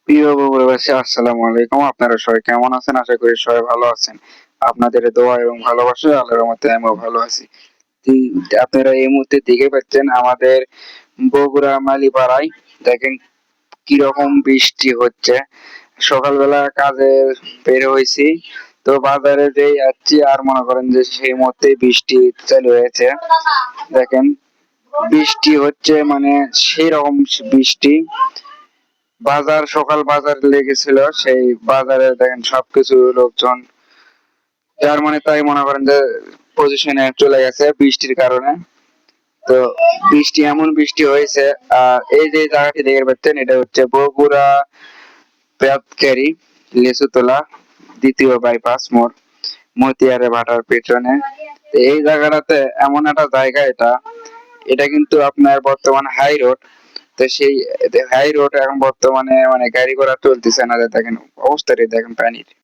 প্রিয় বগুড়াবাসী, আসসালামু আলাইকুম। আপনারা সবাই কেমন আছেন? আশা করি সবাই ভালো আছেন। আপনাদের দোয়া এবং ভালোবাসায় আল্লাহর রহমতে আমিও ভালো আছি। আপনারা এই মুহূর্তে দেখে পাচ্ছেন আমাদের বগুড়া মালিপাড়ায় দেখেন কিরকম বৃষ্টি হচ্ছে। সকালবেলা কাজে বের হয়েছি, তো বাজারে যে যাচ্ছি আর মনে করেন যে সেই মুহূর্তে বৃষ্টি চালু হয়েছে। দেখেন বৃষ্টি হচ্ছে, মানে সেই রকম বৃষ্টি। সকাল বাজার লেগেছিল, সেই বাজারে দেখেন সবকিছু লোকজন, যার মানে তাই মনে করেন যে পজিশনে চলে গেছে বৃষ্টির কারণে। তো এমন বৃষ্টি হয়েছে। আর এই যে জায়গাটি দেখতে পাচ্ছেন, এটা হচ্ছে বগুড়া পেঁয়াজকারি লিচুতলা দ্বিতীয় বাইপাস মোড়, মতিয়ারে ভাটার পেছনে। তো এই জায়গাটাতে এমন একটা জায়গা, এটা এটা কিন্তু আপনার বর্তমানে হাই রোড। তো সেই হাই রোড এখন বর্তমানে মানে গাড়ি ঘোড়া চলতেছে না। দেখেন অবস্থাটা, দেখেন পানির।